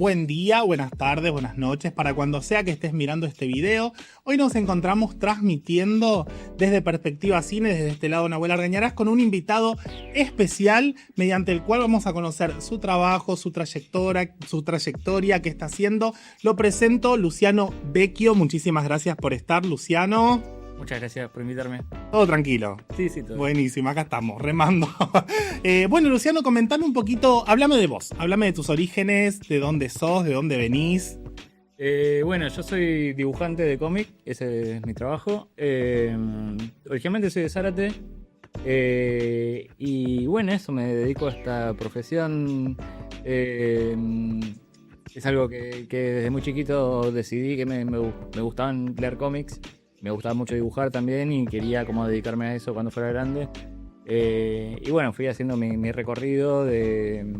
buen día, buenas tardes, buenas noches, para cuando sea que estés mirando este video. Hoy nos encontramos transmitiendo desde Perspectiva Cine, desde este lado Nahuel Argañarás, con un invitado especial mediante el cual vamos a conocer su trabajo, su trayectoria, qué está haciendo. Lo presento, Luciano Vecchio. Muchísimas gracias por estar, Luciano. Muchas gracias por invitarme. Todo tranquilo. Sí, todo. Buenísimo, acá estamos, remando. Bueno, Luciano, comentame un poquito, háblame de vos, háblame de tus orígenes, de dónde sos, de dónde venís. Bueno, yo soy dibujante de cómic, ese es mi trabajo. Originalmente soy de Zárate. Y bueno, eso, me dedico a esta profesión. Es algo que desde muy chiquito decidí que me gustaban leer cómics. Me gustaba mucho dibujar también y quería como dedicarme a eso cuando fuera grande. Y bueno, fui haciendo mi recorrido de...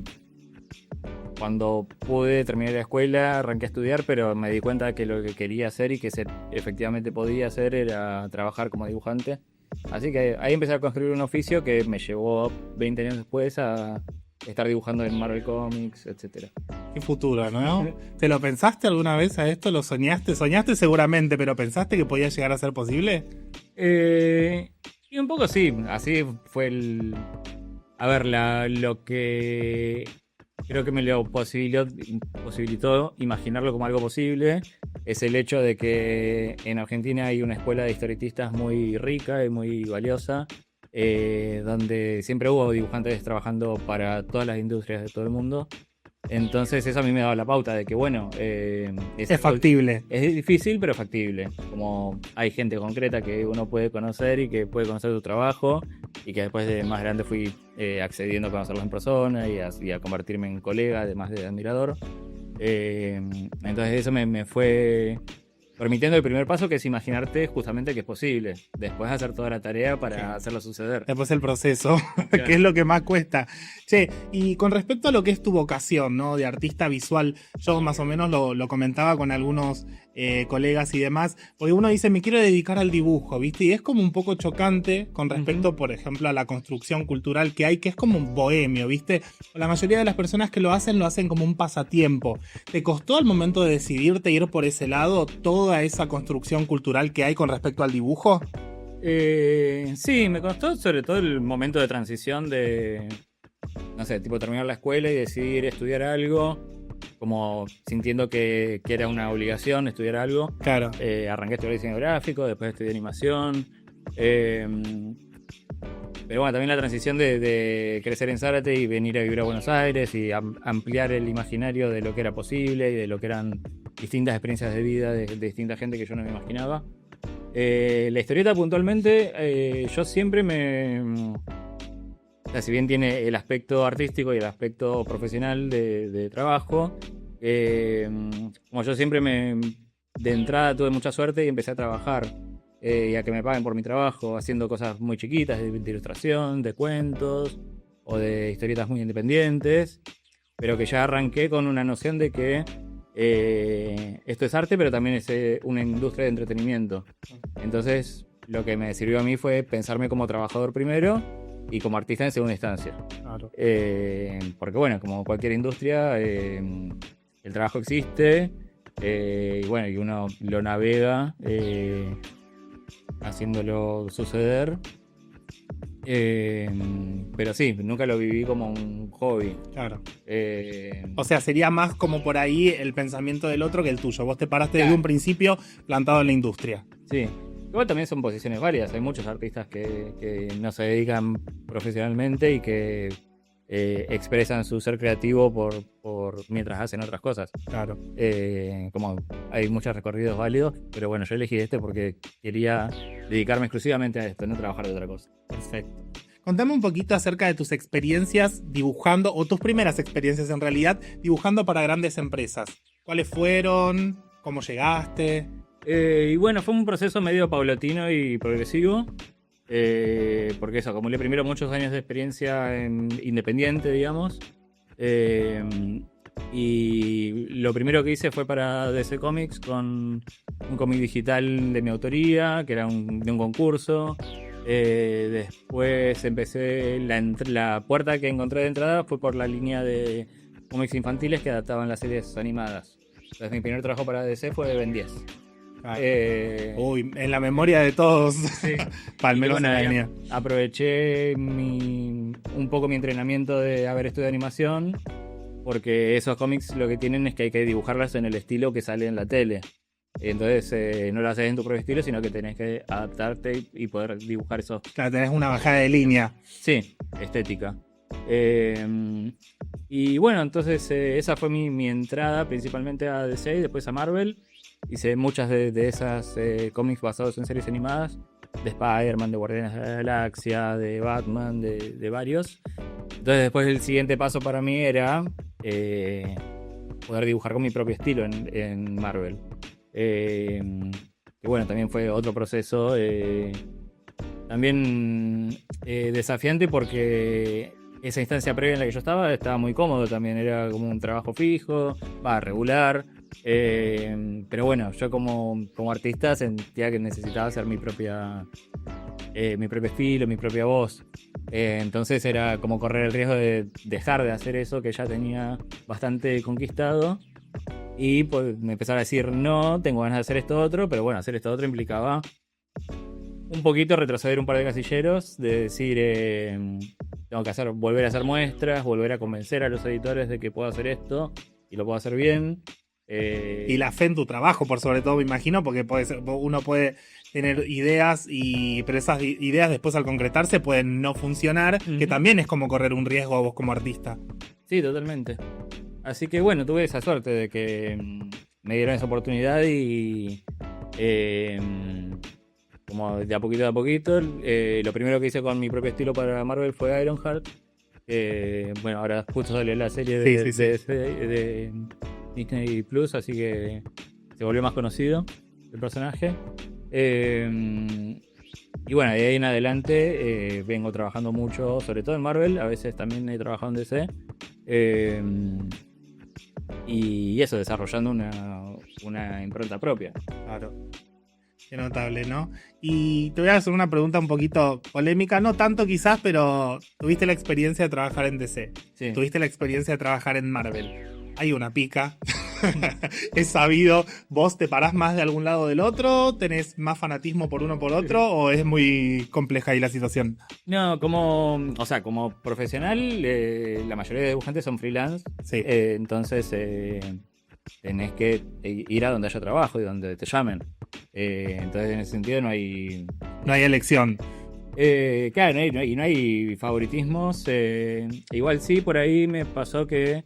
Cuando pude, terminar la escuela, arranqué a estudiar, pero me di cuenta que lo que quería hacer y que efectivamente podía hacer era trabajar como dibujante. Así que ahí empecé a construir un oficio que me llevó 20 años después a estar dibujando en Marvel Comics, etc. Qué futuro, ¿no? ¿Te lo pensaste alguna vez a esto? ¿Lo soñaste? Soñaste seguramente, pero ¿pensaste que podía llegar a ser posible? Y un poco sí, así fue el... A ver, lo que creo que me lo posibilitó imaginarlo como algo posible es el hecho de que en Argentina hay una escuela de historietistas muy rica y muy valiosa, donde siempre hubo dibujantes trabajando para todas las industrias de todo el mundo. Entonces eso a mí me daba la pauta de que bueno, es factible. Es difícil pero factible. Como hay gente concreta que uno puede conocer y que puede conocer tu trabajo, y que después de más grande fui accediendo a conocerlos en persona y a convertirme en colega, además de admirador. Entonces eso me fue permitiendo el primer paso, que es imaginarte justamente que es posible. Después hacer toda la tarea para hacerlo suceder. Después el proceso, Claro. que es lo que más cuesta. Che, y con respecto a lo que es tu vocación, ¿no? De artista visual, yo más o menos lo comentaba con algunos colegas y demás, porque uno dice, me quiero dedicar al dibujo, ¿viste? Y es como un poco chocante con respecto, por ejemplo, a la construcción cultural que hay, que es como un bohemio, ¿viste? La mayoría de las personas que lo hacen como un pasatiempo. ¿Te costó al momento de decidirte ir por ese lado toda esa construcción cultural que hay con respecto al dibujo? Sí, me costó sobre todo el momento de transición de, no sé, tipo terminar la escuela y decidir estudiar algo, como sintiendo que era una obligación estudiar algo. Claro. Arranqué a estudiar diseño gráfico, después estudié animación. Pero bueno, también la transición de crecer en Zárate y venir a vivir a Buenos Aires y ampliar el imaginario de lo que era posible y de lo que eran distintas experiencias de vida de distinta gente que yo no me imaginaba. La historieta puntualmente, yo siempre o sea, si bien tiene el aspecto artístico y el aspecto profesional de trabajo, como yo siempre de entrada tuve mucha suerte y empecé a trabajar y a que me paguen por mi trabajo, haciendo cosas muy chiquitas de ilustración, de cuentos o de historietas muy independientes, pero que ya arranqué con una noción de que esto es arte, pero también es una industria de entretenimiento. Entonces lo que me sirvió a mí fue pensarme como trabajador primero y como artista en segunda instancia. Claro. Porque bueno, como cualquier industria, el trabajo existe, y bueno, y uno lo navega haciéndolo suceder. Pero sí, nunca lo viví como un hobby. Claro. O sea, sería más como por ahí el pensamiento del otro que el tuyo. Vos te paraste desde un principio plantado en la industria. Sí. Igual también son posiciones válidas. Hay muchos artistas que no se dedican profesionalmente y que expresan su ser creativo por mientras hacen otras cosas. Claro. Como hay muchos recorridos válidos, pero bueno, yo elegí este porque quería dedicarme exclusivamente a esto, no trabajar de otra cosa. Perfecto. Contame un poquito acerca de tus experiencias dibujando, o tus primeras experiencias en realidad, dibujando para grandes empresas. ¿Cuáles fueron? ¿Cómo llegaste? Y bueno, fue un proceso medio paulatino y progresivo, porque eso, acumulé primero muchos años de experiencia independiente, digamos, y lo primero que hice fue para DC Comics con un cómic digital de mi autoría, que era de un concurso. Después empecé, la puerta que encontré de entrada fue por la línea de cómics infantiles que adaptaban las series animadas. Entonces mi primer trabajo para DC fue de Ben 10. Uy, en la memoria de todos. Sí. Palmeros Bueno, en la avenida. aproveché un poco mi entrenamiento de haber estudiado animación, porque esos cómics lo que tienen es que hay que dibujarlas en el estilo que sale en la tele. Entonces no lo haces en tu propio estilo, sino que tenés que adaptarte y poder dibujar esos. Claro, tenés una bajada de línea. Sí, estética. Y bueno, entonces esa fue mi entrada principalmente a DC y después a Marvel. Hice muchas de esas cómics basados en series animadas, de Spider-Man, de Guardianes de la Galaxia, de Batman, de varios. Entonces después el siguiente paso para mí era poder dibujar con mi propio estilo en Marvel. Que bueno, también fue otro proceso también desafiante, porque esa instancia previa en la que yo estaba muy cómodo también, era como un trabajo fijo, regular, pero bueno, yo como artista sentía que necesitaba hacer mi propio estilo, mi propia voz. Entonces era como correr el riesgo de dejar de hacer eso que ya tenía bastante conquistado y pues me empezaba a decir, no, tengo ganas de hacer esto otro, pero bueno, hacer esto otro implicaba un poquito retroceder un par de casilleros, de decir, tengo que volver a hacer muestras, volver a convencer a los editores de que puedo hacer esto y lo puedo hacer bien. Y la fe en tu trabajo, por sobre todo, me imagino, porque uno puede tener ideas, pero esas ideas después al concretarse pueden no funcionar, que también es como correr un riesgo a vos como artista. Sí, totalmente. Así que bueno, tuve esa suerte de que me dieron esa oportunidad y como de a poquito, lo primero que hice con mi propio estilo para Marvel fue Ironheart. Bueno, ahora justo salió la serie de Disney Plus, así que se volvió más conocido el personaje. Y bueno, de ahí en adelante vengo trabajando mucho, sobre todo en Marvel, a veces también he trabajado en DC. Y eso, desarrollando una impronta propia. Claro. Qué notable, ¿no? Y te voy a hacer una pregunta un poquito polémica, no tanto quizás, pero tuviste la experiencia de trabajar en DC. Sí. Tuviste la experiencia de trabajar en Marvel. Hay una pica. Es sabido. ¿Vos te parás más de algún lado del otro? ¿Tenés más fanatismo por uno por otro? ¿O es muy compleja ahí la situación? No, como profesional, la mayoría de dibujantes son freelance. Sí. Entonces tenés que ir a donde haya trabajo y donde te llamen. Entonces en ese sentido no hay elección. Claro, no hay favoritismos. Igual sí, por ahí me pasó que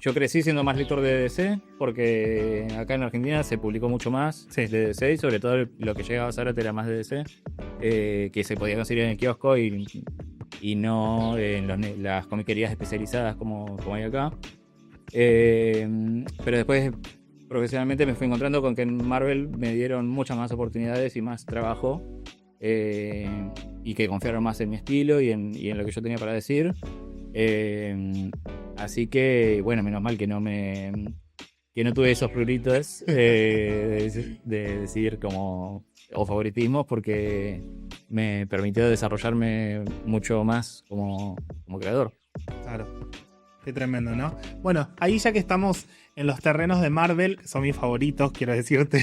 yo crecí siendo más lector de DC, porque acá en Argentina se publicó mucho más de DC, y sobre todo lo que llegaba a Zárate era más de DC, que se podía conseguir en el kiosco y no en las comiquerías especializadas como hay acá. Pero después profesionalmente me fui encontrando con que en Marvel me dieron muchas más oportunidades y más trabajo, y que confiaron más en mi estilo y en lo que yo tenía para decir. Así que bueno, menos mal que no tuve esos pruritos de decidir como o favoritismos, porque me permitió desarrollarme mucho más como creador. Claro. Qué tremendo, ¿no? Bueno, ahí ya que estamos en los terrenos de Marvel, que son mis favoritos, quiero decirte.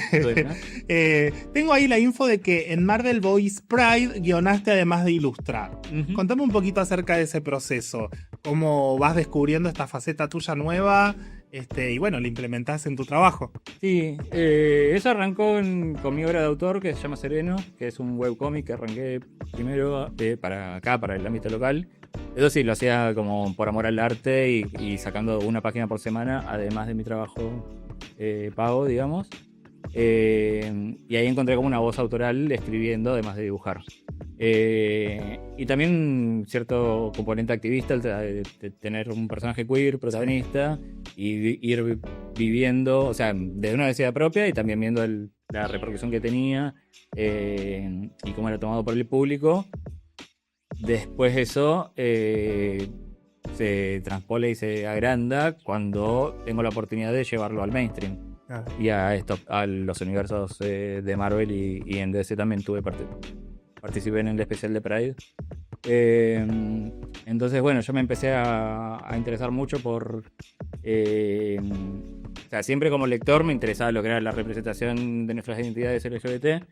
Tengo ahí la info de que en Marvel Boys Pride guionaste además de ilustrar. Uh-huh. Contame un poquito acerca de ese proceso. ¿Cómo vas descubriendo esta faceta tuya nueva? Y bueno, la implementás en tu trabajo. Sí, eso arrancó con mi obra de autor, que se llama Sereno, que es un webcómic que arranqué primero para el ámbito local. Eso sí, lo hacía como por amor al arte y sacando una página por semana, además de mi trabajo pago, digamos. Y ahí encontré como una voz autoral escribiendo, además de dibujar. Y también cierto componente activista, de tener un personaje queer, protagonista, y ir viviendo, o sea, desde una necesidad propia y también viendo la repercusión que tenía y cómo era tomado por el público. Después eso se transpola y se agranda cuando tengo la oportunidad de llevarlo al mainstream. Y a los universos de Marvel y en DC también participé en el especial de Pride. Entonces, bueno, yo me empecé a interesar mucho por... o sea, siempre como lector me interesaba lo que era la representación de nuestras identidades LGBT.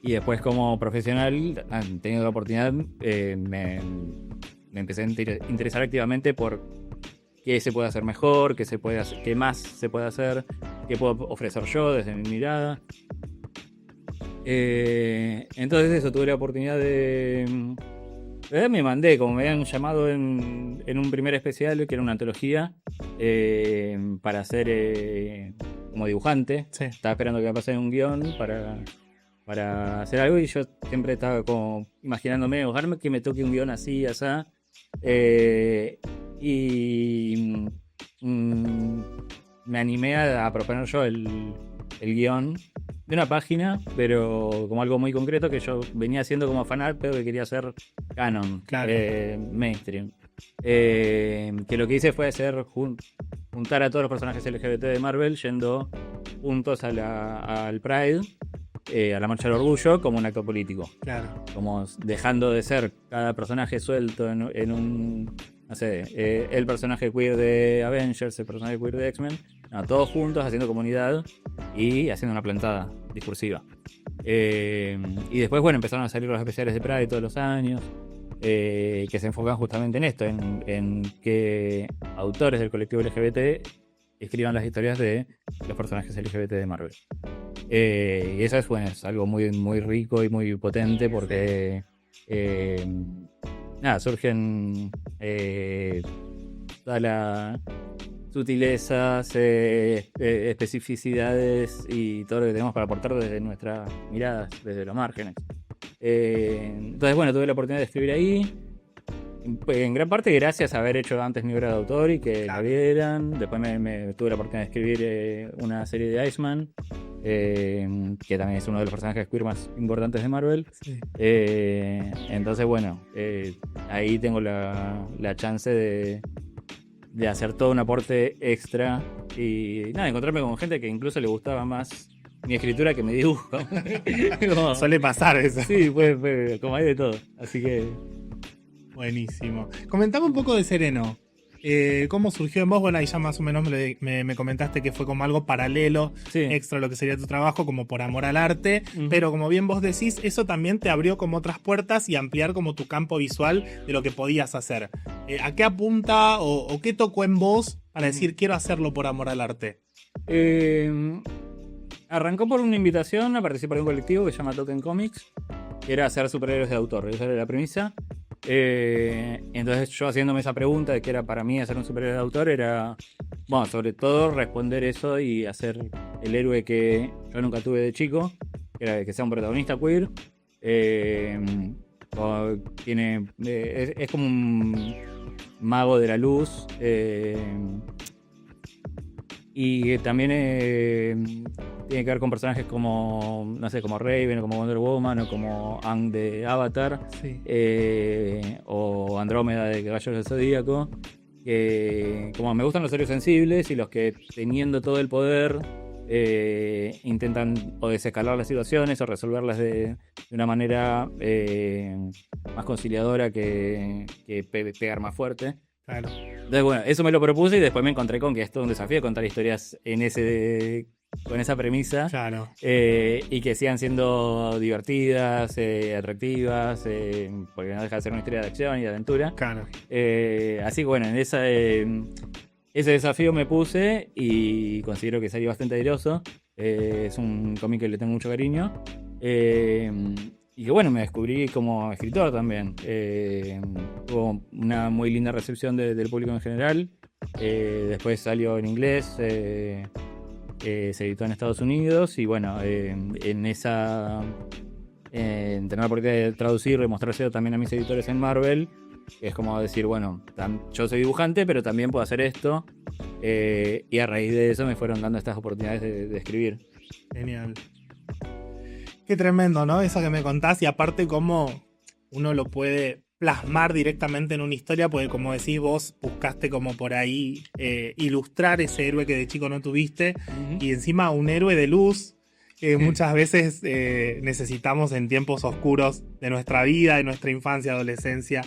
Y después como profesional, teniendo la oportunidad, me empecé a interesar activamente por qué se puede hacer mejor, qué se puede hacer, qué más se puede hacer, qué puedo ofrecer yo desde mi mirada. Entonces eso, tuve la oportunidad de... me mandé, como me habían llamado en un primer especial, que era una antología, para hacer como dibujante. Sí. Estaba esperando que me pasen un guión para hacer algo, y yo siempre estaba como imaginándome, ojalá que me toque un guión así, asá. Y me animé a proponer yo el guión de una página, pero como algo muy concreto que yo venía haciendo como fanart, pero que quería hacer canon, Claro. mainstream. Que lo que hice fue hacer juntar a todos los personajes LGBT de Marvel yendo juntos al Pride, a la Marcha del Orgullo, como un acto político. Claro. Como dejando de ser cada personaje suelto en un... No sé, el personaje queer de Avengers, el personaje queer de X-Men, no, todos juntos haciendo comunidad y haciendo una plantada discursiva. Y después, bueno, empezaron a salir los especiales de Pride todos los años, que se enfocan justamente en esto, en que autores del colectivo LGBT escriban las historias de los personajes LGBT de Marvel. Y eso es, bueno, es algo muy, muy rico y muy potente porque... nada, surgen todas las sutilezas, especificidades y todo lo que tenemos para aportar desde nuestras miradas, desde los márgenes. Entonces, bueno, tuve la oportunidad de escribir ahí. En gran parte gracias a haber hecho antes mi obra de autor y que la vieran. Después tuve la oportunidad de escribir una serie de Iceman, que también es uno de los personajes queer más importantes de Marvel. Sí. Entonces, bueno, ahí tengo la chance de hacer todo un aporte extra y nada, encontrarme con gente que incluso le gustaba más mi escritura que mi dibujo. Como, Suele pasar eso. sí, pues como hay de todo. Así que... Buenísimo. Comentame un poco de Sereno. ¿Cómo surgió en vos? Bueno, ahí ya más o menos me comentaste que fue como algo paralelo, Sí. extra a lo que sería tu trabajo, como por amor al arte, Ujú. pero como bien vos decís, eso también te abrió como otras puertas y ampliar como tu campo visual de lo que podías hacer. ¿A qué apunta o qué tocó en vos para decir quiero hacerlo por amor al arte? Arrancó por una invitación a participar de un colectivo que se llama Token Comics, que era hacer superhéroes de autor. Esa era la premisa. Entonces yo haciéndome esa pregunta de qué era para mí hacer un superhéroe de autor, era, bueno, sobre todo responder eso y hacer el héroe que yo nunca tuve de chico, que era que sea un protagonista queer. Es como un mago de la luz, y también tiene que ver con personajes como, no sé, como Raven o como Wonder Woman o como Aang de Avatar, Sí. o Andrómeda de Caballeros del Zodíaco, que como me gustan los héroes sensibles y los que teniendo todo el poder intentan o desescalar las situaciones o resolverlas de una manera más conciliadora que pegar más fuerte. Claro. Entonces, bueno, eso me lo propuse y después me encontré con que esto es un desafío contar historias con esa premisa, Claro. y que sigan siendo divertidas, atractivas, porque no deja de ser una historia de acción y de aventura. Claro. Así que bueno, en ese desafío me puse y considero que salió bastante airoso. Es un cómic que le tengo mucho cariño. Y que bueno, me descubrí como escritor también. Tuvo una muy linda recepción del público en general. Después salió en inglés, se editó en Estados Unidos y bueno, en esa... tener la oportunidad de traducirlo y mostrárselo también a mis editores en Marvel, es como decir, bueno, yo soy dibujante, pero también puedo hacer esto. Y a raíz de eso me fueron dando estas oportunidades de escribir. Genial. Qué tremendo, ¿no? Eso que me contás y aparte cómo uno lo puede plasmar directamente en una historia, porque como decís vos, buscaste como por ahí ilustrar ese héroe que de chico no tuviste y encima un héroe de luz que muchas veces necesitamos en tiempos oscuros de nuestra vida, de nuestra infancia, adolescencia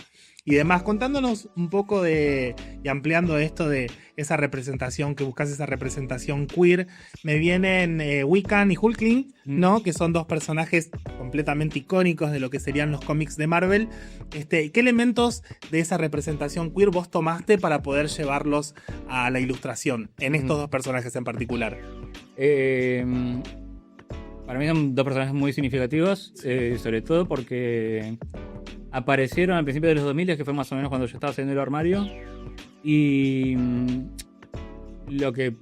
y demás, contándonos un poco y ampliando esto de esa representación, que buscas esa representación queer. Me vienen Wiccan y Hulkling, ¿no? Que son dos personajes completamente icónicos de lo que serían los cómics de Marvel. ¿Qué elementos de esa representación queer vos tomaste para poder llevarlos a la ilustración en estos dos personajes en particular? Para mí son dos personajes muy significativos, sobre todo porque aparecieron al principio de los 2000, que fue más o menos cuando yo estaba saliendo del armario, y lo que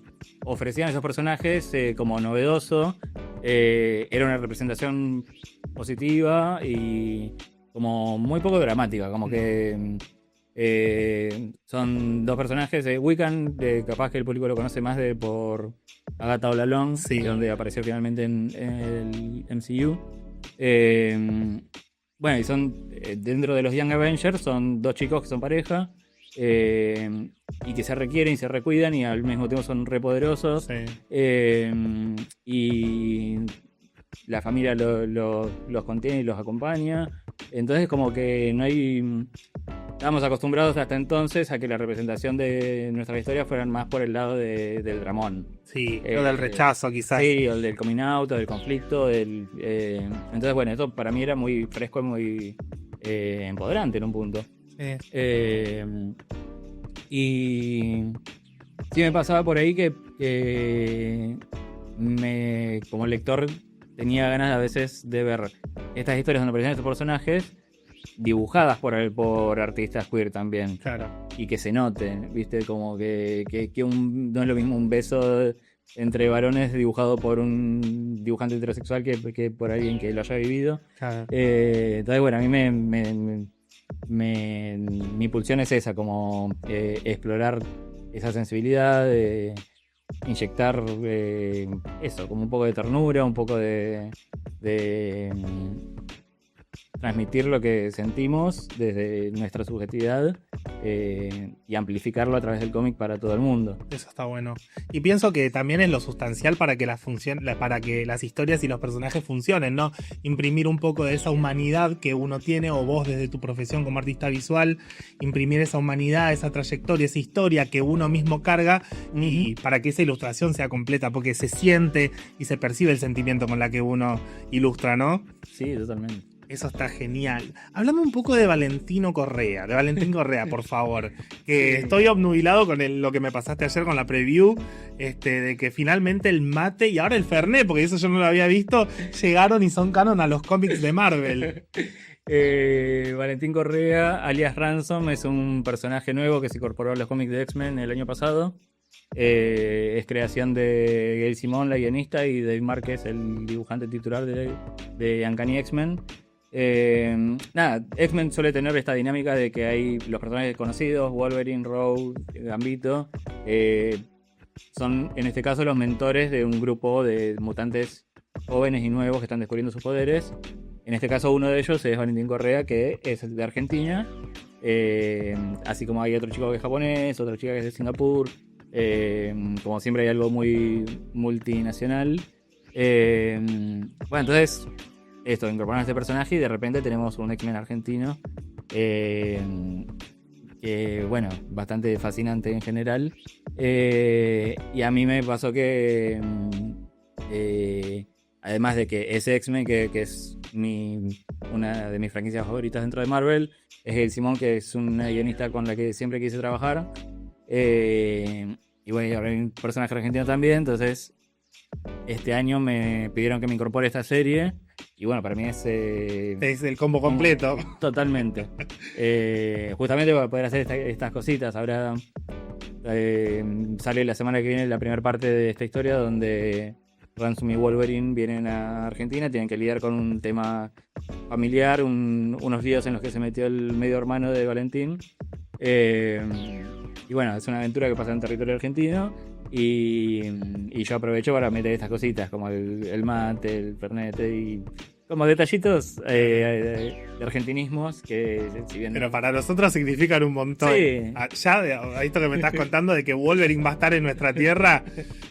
ofrecían esos personajes como novedoso era una representación positiva y como muy poco dramática, como que son dos personajes. Wiccan, capaz que el público lo conoce más por Agatha All Along, sí, donde apareció finalmente en el MCU. Bueno, y son dentro de los Young Avengers, son dos chicos que son pareja y que se requieren y se recuidan y al mismo tiempo son repoderosos. Sí. Y la familia los contiene y los acompaña. Entonces como que no hay... Estábamos acostumbrados hasta entonces a que la representación de nuestras historias fueran más por el lado del dramón. Sí, o del rechazo quizás. Sí, o del coming out, o del conflicto. Entonces, bueno, esto para mí era muy fresco y muy empoderante en un punto. Sí. Y sí me pasaba por ahí que como lector tenía ganas a veces de ver estas historias donde aparecían estos personajes dibujadas por artistas queer también. Claro. Y que se noten, ¿viste? Como que no es lo mismo un beso entre varones dibujado por un dibujante heterosexual que por alguien que lo haya vivido. Claro. Entonces, bueno, a mí mi pulsión es esa, como explorar esa sensibilidad, inyectar eso, como un poco de ternura, un poco de transmitir lo que sentimos desde nuestra subjetividad y amplificarlo a través del cómic para todo el mundo. Eso está bueno. Y pienso que también es lo sustancial para que para que las historias y los personajes funcionen, ¿no? Imprimir un poco de esa humanidad que uno tiene, o vos desde tu profesión como artista visual, imprimir esa humanidad, esa trayectoria, esa historia que uno mismo carga, y para que esa ilustración sea completa, porque se siente y se percibe el sentimiento con la que uno ilustra, ¿no? Sí, totalmente. Eso está genial. Háblame un poco de Valentín Correa, por favor. Que sí. Estoy obnubilado con lo que me pasaste ayer con la preview, de que finalmente el mate y ahora el Fernet, porque eso yo no lo había visto, llegaron y son canon a los cómics de Marvel. Valentín Correa, alias Ransom, es un personaje nuevo que se incorporó a los cómics de X-Men el año pasado. Es creación de Gail Simone, la guionista, y Dave Marquez, el dibujante titular de Uncanny X-Men. X-Men suele tener esta dinámica de que hay los personajes conocidos, Wolverine, Rogue, Gambito, son en este caso los mentores de un grupo de mutantes jóvenes y nuevos que están descubriendo sus poderes. En este caso uno de ellos es Valentín Correa, que es de Argentina, así como hay otro chico que es japonés, otra chica que es de Singapur, como siempre hay algo muy multinacional. Bueno, entonces incorporaron a este personaje y de repente tenemos un X-Men argentino que, bueno, bastante fascinante en general. Y a mí me pasó que además de que ese X-Men que es una de mis franquicias favoritas dentro de Marvel, es el Simón, que es una guionista con la que siempre quise trabajar, y bueno, y ahora hay un personaje argentino también. Entonces este año me pidieron que me incorpore a esta serie. Y bueno, para mí es el combo completo. Totalmente. Justamente para poder hacer estas cositas. Ahora sale la semana que viene la primera parte de esta historia, donde Ransom y Wolverine vienen a Argentina. Tienen que lidiar con un tema familiar, unos días en los que se metió el medio hermano de Valentín. Y bueno, es una aventura que pasa en territorio argentino. Y yo aprovecho para meter estas cositas como el mate, el fernet como detallitos de argentinismos que si bien... Pero para nosotros significan un montón. Sí. Ya, a esto que me estás contando de que Wolverine va a estar en nuestra tierra,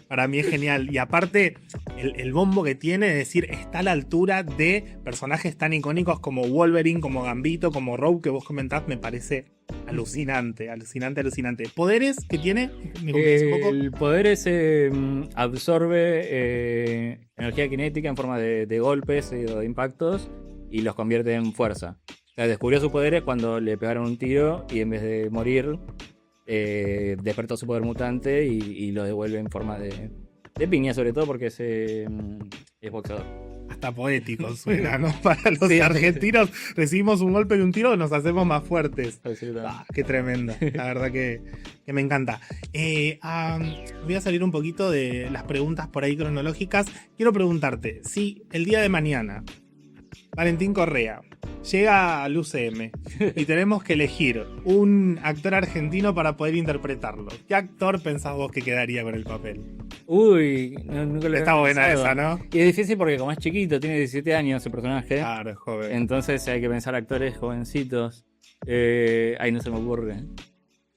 para mí es genial. Y aparte, el bombo que tiene es decir, está a la altura de personajes tan icónicos como Wolverine, como Gambito, como Rogue, que vos comentás, me parece alucinante. ¿Poderes que tiene? ¿Me contás un poco? El poder es absorbe energía cinética en forma de golpes o de impactos y los convierte en fuerza. O sea, descubrió sus poderes cuando le pegaron un tiro y en vez de morir, despertó su poder mutante y lo devuelve en forma de piña, sobre todo porque es boxeador. Hasta poético suena, ¿no? Para los argentinos recibimos un golpe y un tiro, nos hacemos más fuertes. Qué tremendo, la verdad que me encanta. Voy a salir un poquito de las preguntas por ahí cronológicas. Quiero preguntarte, si el día de mañana Valentín Correa llega al UCM y tenemos que elegir un actor argentino para poder interpretarlo, ¿qué actor pensás vos que quedaría con el papel? Uy, nunca lo Está buena esa, ¿no? Y es difícil porque como es chiquito, tiene 17 años el personaje. Claro, es joven. Entonces hay que pensar actores jovencitos. Ahí no se me ocurre.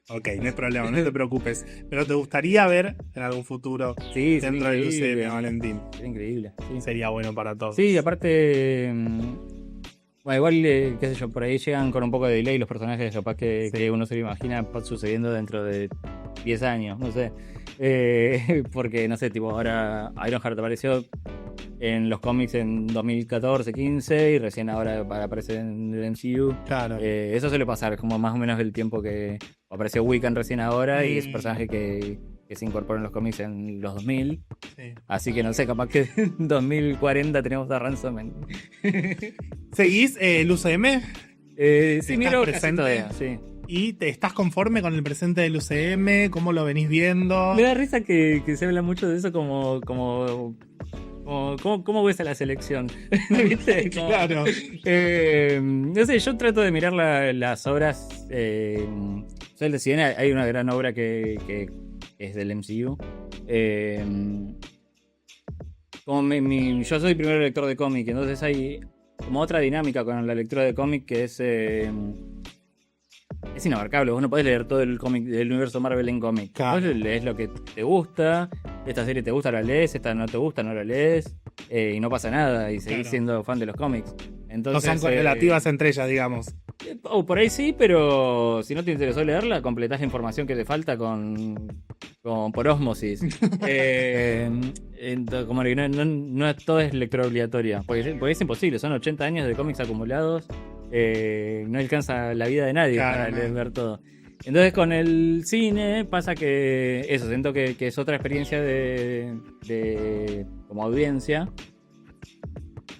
Ok, no hay problema, no te preocupes. Pero ¿te gustaría ver en algún futuro dentro del UCM a Valentín? Sería increíble. Sí. Sería bueno para todos. Sí, aparte... Bueno, igual, qué sé yo, por ahí llegan con un poco de delay los personajes, capaz que uno se lo imagina sucediendo dentro de 10 años, no sé. Porque, no sé, tipo, ahora Ironheart apareció en los cómics en 2014, 15 y recién ahora aparece en el MCU. Claro. Eso suele pasar, como más o menos el tiempo que apareció Wiccan recién ahora y es un personaje que se incorporó en los cómics en los 2000. Sí. Así que no sé, capaz que en 2040 tenemos a Ransom. ¿Seguís el UCM? Sí, miro presente. Sí. ¿Y te estás conforme con el presente del UCM? ¿Cómo lo venís viendo? Me da risa que se habla mucho de eso como ¿cómo ves a la selección? ¿Viste? Claro. No sé, yo trato de mirar las obras. Si bien hay una gran obra que es del MCU. Yo soy primer lector de cómic, entonces hay como otra dinámica con la lectura de cómic que es inabarcable. Vos no podés leer todo el cómic del universo Marvel en cómic. Claro. Vos lees lo que te gusta. Esta serie te gusta, la lees. Esta no te gusta, no la lees. Y no pasa nada. Y seguís siendo fan de los cómics. Entonces, no son correlativas entre ellas, digamos. O por ahí sí, pero si no te interesó leerla, completás la información que te falta por ósmosis. Como que no todo es lectura obligatoria. Porque es imposible. Son 80 años de cómics acumulados. No alcanza la vida de nadie para ver todo. Entonces con el cine pasa que eso, siento que es otra experiencia de como audiencia,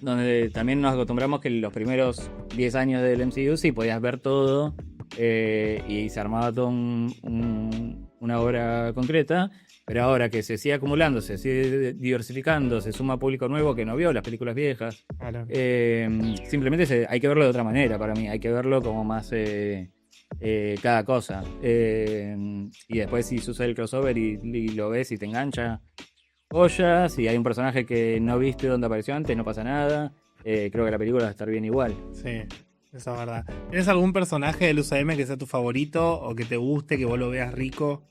donde también nos acostumbramos que los primeros 10 años del MCU sí podías ver todo y se armaba toda una obra concreta. Pero ahora que se sigue acumulando, se sigue diversificando, se suma público nuevo que no vio las películas viejas. Claro. Simplemente hay que verlo de otra manera para mí. Hay que verlo como más cada cosa. Y después si sucede el crossover y lo ves y te engancha, joya. Si hay un personaje que no viste donde apareció antes, no pasa nada. Creo que la película va a estar bien igual. Sí, eso es verdad. ¿Tienes algún personaje del UCM que sea tu favorito o que te guste, que vos lo veas rico?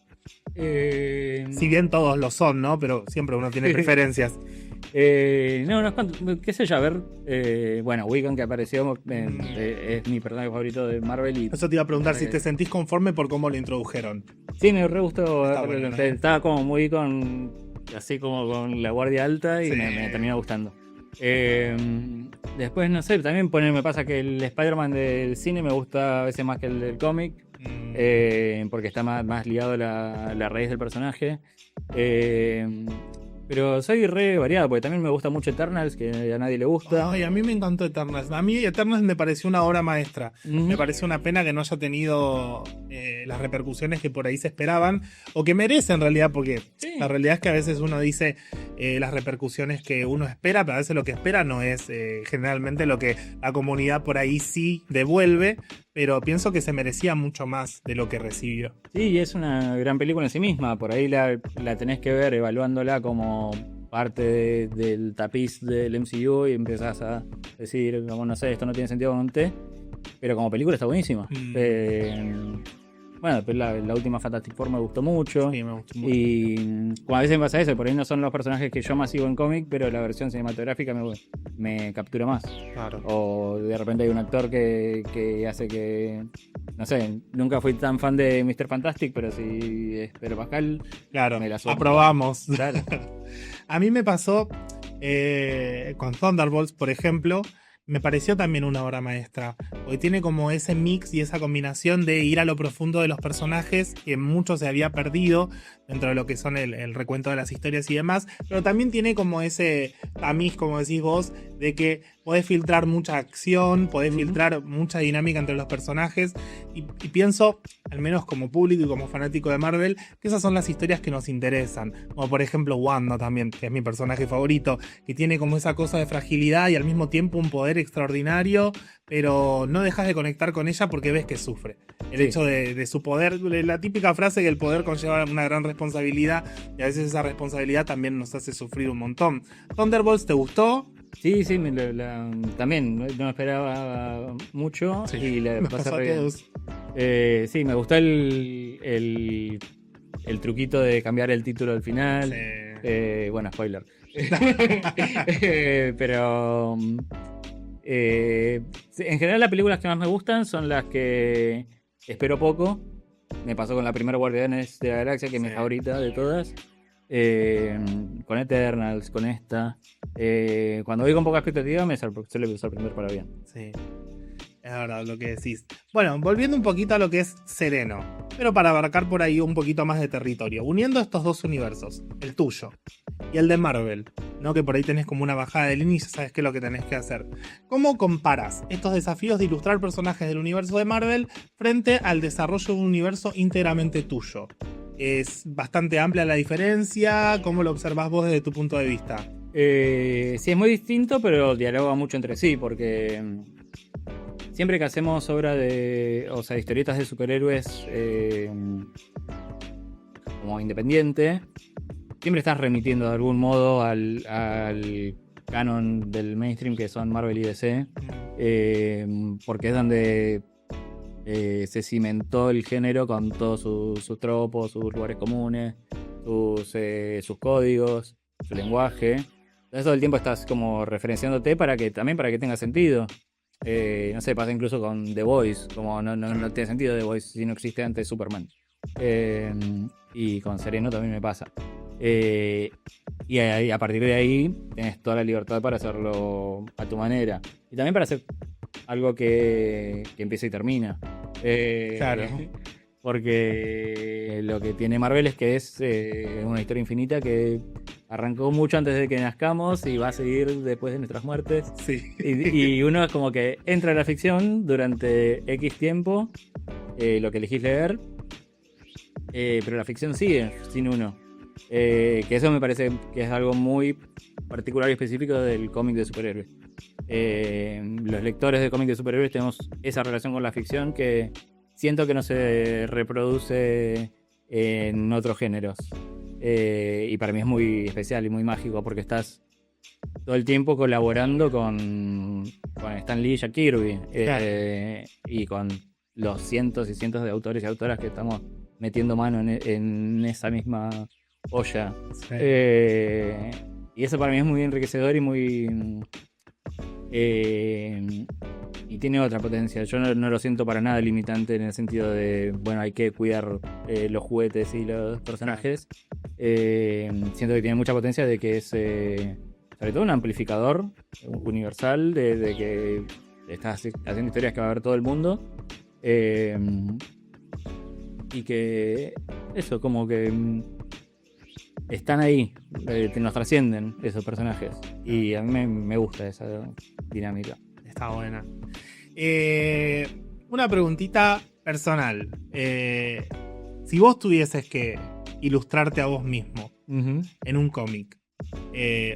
Si bien todos lo son, ¿no? Pero siempre uno tiene preferencias. Qué sé yo, a ver. Bueno, Wiccan que apareció es mi personaje favorito de Marvel. Eso te iba a preguntar si te sentís conforme por cómo lo introdujeron. Sí, me re gustó. Estaba como muy así como con la guardia alta y me terminó gustando. Después, no sé, también me pasa que el Spider-Man del cine me gusta a veces más que el del cómic. Porque está más ligado a la raíz del personaje. Pero soy re variado, porque también me gusta mucho Eternals, que a nadie le gusta. Ay, a mí me encantó Eternals. A mí Eternals me pareció una obra maestra. Me parece una pena que no haya tenido las repercusiones que por ahí se esperaban, o que merece en realidad, porque la realidad es que a veces uno dice las repercusiones que uno espera, pero a veces lo que espera no es generalmente lo que la comunidad por ahí sí devuelve, pero pienso que se merecía mucho más de lo que recibió. Sí, es una gran película en sí misma, por ahí la tenés que ver evaluándola como parte del tapiz del MCU y empezás a decir, como no sé, esto no tiene sentido con un té, pero como película está buenísima. Bueno, después la última Fantastic Four me gustó mucho. Sí, me gustó mucho. Y como a veces me pasa eso, por ahí no son los personajes que yo más sigo en cómic, pero la versión cinematográfica me captura más. Claro. O de repente hay un actor que hace que, no sé, nunca fui tan fan de Mr. Fantastic, pero si es Pedro Pascal, Claro, me la suelto. aprobamos. Claro. A mí me pasó con Thunderbolts, por ejemplo, me pareció también una obra maestra, porque tiene como ese mix y esa combinación de ir a lo profundo de los personajes, que mucho se había perdido dentro de lo que son el recuento de las historias y demás, pero también tiene como ese tamiz, como decís vos, de que podés filtrar mucha acción, podés filtrar mucha dinámica entre los personajes, y pienso, al menos como público y como fanático de Marvel, que esas son las historias que nos interesan, como por ejemplo Wanda también, que es mi personaje favorito, que tiene como esa cosa de fragilidad y al mismo tiempo un poder extraordinario, pero no dejas de conectar con ella porque ves que sufre. El hecho de su poder, la típica frase que el poder conlleva una gran responsabilidad, y a veces esa responsabilidad también nos hace sufrir un montón. ¿Thunderbolts te gustó? Sí, también no me esperaba mucho y la pasé re bien. Sí, me gustó el truquito de cambiar el título al final. Bueno, spoiler. Pero en general las películas que más me gustan son las que espero poco. Me pasó con la primera Guardianes de la Galaxia, que es mi favorita de todas. Con Eternals, con esta. Cuando voy con poca expectativa me suele sorprender para bien. Sí, es verdad lo que decís. Bueno, volviendo un poquito a lo que es Sereno, pero para abarcar por ahí un poquito más de territorio, uniendo estos dos universos, el tuyo y el de Marvel, ¿no? Que por ahí tenés como una bajada de línea y ya sabes qué es lo que tenés que hacer. ¿Cómo comparas estos desafíos de ilustrar personajes del universo de Marvel frente al desarrollo de un universo íntegramente tuyo? ¿Es bastante amplia la diferencia? ¿Cómo lo observás vos desde tu punto de vista? Sí, es muy distinto, pero dialoga mucho entre sí, porque siempre que hacemos historietas de superhéroes como independiente, siempre estás remitiendo de algún modo al canon del mainstream que son Marvel y DC, porque es donde se cimentó el género con todos sus tropos, sus lugares comunes, sus códigos, su lenguaje. Entonces todo el tiempo estás como referenciándote para que tenga sentido. No sé, pasa incluso con The Voice, como no tiene sentido The Voice si no existe antes Superman. Y con Sereno también me pasa. Y a partir de ahí tenés toda la libertad para hacerlo a tu manera. Y también para hacer algo que empieza y termina. Claro. Porque lo que tiene Marvel es que es una historia infinita que arrancó mucho antes de que nazcamos y va a seguir después de nuestras muertes. Sí. Y uno es como que entra a la ficción durante X tiempo, lo que elegís leer, pero la ficción sigue sin uno. Que eso me parece que es algo muy particular y específico del cómic de superhéroes. Los lectores de cómic de superhéroes tenemos esa relación con la ficción que siento que no se reproduce en otros géneros. Y para mí es muy especial y muy mágico porque estás todo el tiempo colaborando con Stan Lee y Jack Kirby, y con los cientos y cientos de autores y autoras que estamos metiendo mano en esa misma olla. Sí. Y eso para mí es muy enriquecedor y muy... y tiene otra potencia. Yo no lo siento para nada limitante en el sentido de, bueno, hay que cuidar los juguetes y los personajes. Siento que tiene mucha potencia de que es sobre todo un amplificador universal de que estás haciendo historias que va a ver todo el mundo. Y que eso, como que están ahí, nos trascienden esos personajes. Y a mí me gusta esa dinámica. Está buena. Una preguntita personal. Si vos tuvieses que ilustrarte a vos mismo en un cómic,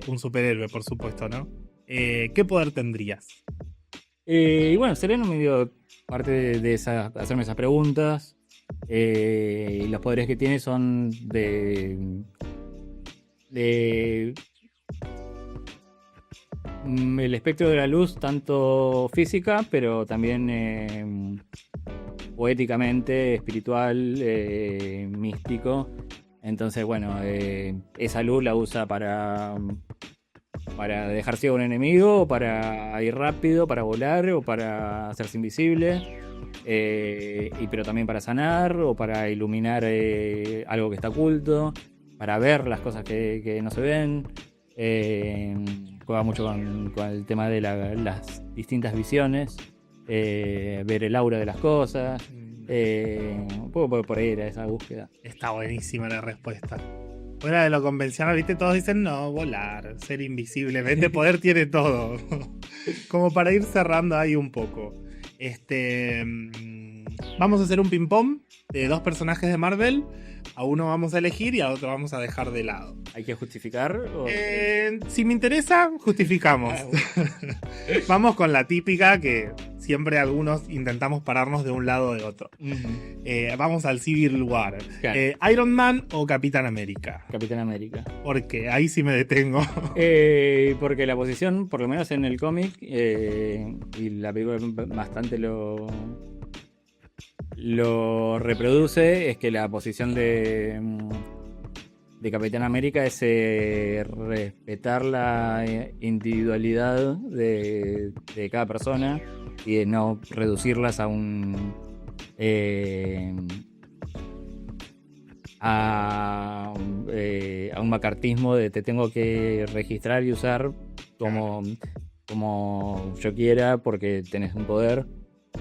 un superhéroe, por supuesto, ¿no? ¿Qué poder tendrías? Y bueno, Sereno me dio parte de hacerme esas preguntas. Y los poderes que tiene son de El espectro de la luz, tanto física, pero también poéticamente, espiritual, místico. Entonces, bueno, esa luz la usa para dejar ciego a un enemigo, para ir rápido, para volar o para hacerse invisible. Pero también para sanar o para iluminar algo que está oculto, para ver las cosas que no se ven. Juega mucho con el tema de las distintas visiones, ver el aura de las cosas. Un poco por ahí era esa búsqueda. Está buenísima la respuesta. Fuera de lo convencional, ¿viste? Todos dicen no, volar, ser invisible. Este poder tiene todo. Como para ir cerrando ahí un poco. Vamos a hacer un ping-pong de 2 personajes de Marvel. A uno vamos a elegir y a otro vamos a dejar de lado. ¿Hay que justificar? Si me interesa, justificamos. Vamos con la típica que siempre algunos intentamos pararnos de un lado o de otro. Vamos al Civil War. Claro. ¿Iron Man o Capitán América? Capitán América. Porque ahí sí me detengo. Porque la posición, por lo menos en el cómic, y la película bastante lo reproduce, es que la posición de Capitán América es respetar la individualidad de cada persona y de no reducirlas a un macartismo de te tengo que registrar y usar como yo quiera porque tenés un poder.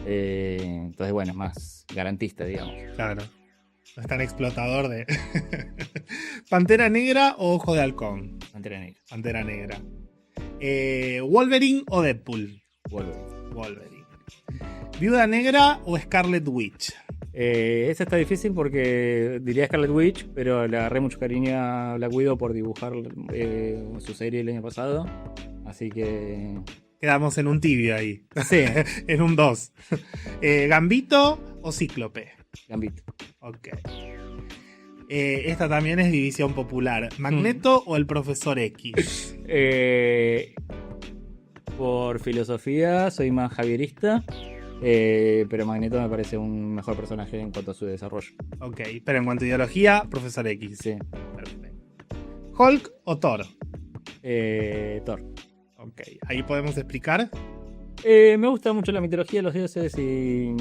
Entonces, bueno, es más garantista, digamos. Claro. No es tan explotador de. ¿Pantera Negra o Ojo de Halcón? Pantera Negra. Pantera Negra. ¿Wolverine o Deadpool? Wolverine. ¿Viuda Negra o Scarlet Witch? Esa está difícil porque diría Scarlet Witch, pero le agarré mucho cariño a Black Widow por dibujar su serie el año pasado. Así que. Quedamos en un tibio ahí. Sí. En un 2. ¿Gambito o Cíclope? Gambito. Ok. Esta también es división popular. ¿Magneto o el Profesor X? Por filosofía soy más javierista, pero Magneto me parece un mejor personaje en cuanto a su desarrollo. Ok, pero en cuanto a ideología, Profesor X. Sí. Perfecto. ¿Hulk o Thor? Thor. Ok, ahí podemos explicar. Me gusta mucho la mitología de los dioses y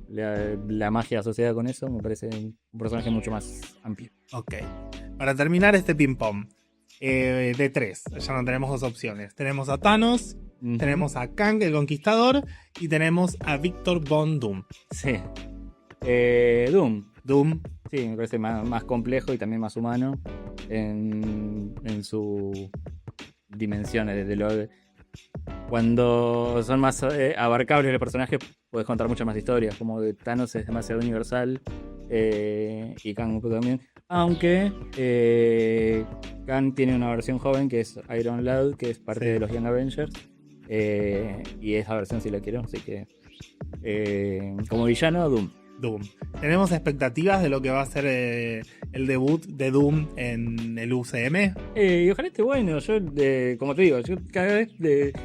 la magia asociada con eso. Me parece un personaje mucho más amplio. Ok, para terminar este ping-pong, de 3, ya no tenemos 2 opciones. Tenemos a Thanos, tenemos a Kang el Conquistador y tenemos a Victor Von Doom. Sí. Doom. Sí, me parece más complejo y también más humano en su dimensiones. Cuando son más abarcables los personajes, puedes contar muchas más historias. Como de Thanos es demasiado universal y Kang un poco también. Aunque Kang tiene una versión joven que es Iron Lad, que es parte de los Young Avengers. Y esa versión sí la quiero, así que como villano, Doom. ¿Tenemos expectativas de lo que va a ser el debut de Doom en el UCM? Y ojalá esté bueno. Yo, como te digo, yo cada vez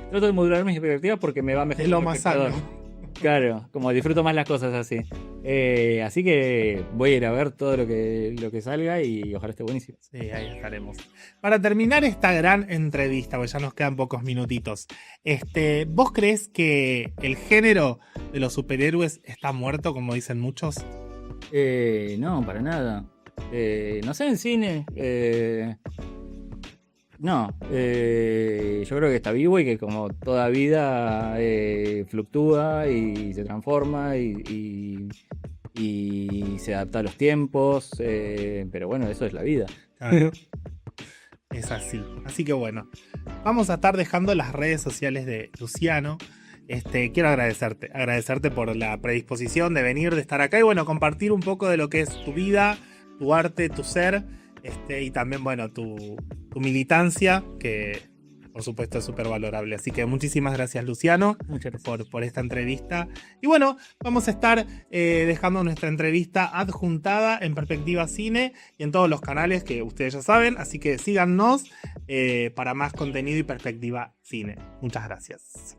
trato de modular mis expectativas porque me va mejor. Es lo más sano. Claro, como disfruto más las cosas así. Así que voy a ir a ver todo lo que salga y ojalá esté buenísimo. Sí, ahí estaremos. Para terminar esta gran entrevista, porque ya nos quedan pocos minutitos, ¿vos crees que el género de los superhéroes está muerto, como dicen muchos? No, para nada. No sé, en cine. No, yo creo que está vivo y que como toda vida fluctúa y se transforma y se adapta a los tiempos, pero bueno, eso es la vida. Claro. Es así. Así que bueno, vamos a estar dejando las redes sociales de Luciano. Quiero agradecerte por la predisposición de venir, de estar acá y bueno, compartir un poco de lo que es tu vida, tu arte, tu ser, y también, bueno, tu militancia, que por supuesto es súper valorable. Así que muchísimas gracias, Luciano, Muchas gracias. por esta entrevista. Y bueno, vamos a estar dejando nuestra entrevista adjuntada en Perspectiva Cine y en todos los canales que ustedes ya saben. Así que síganos para más contenido y Perspectiva Cine. Muchas gracias.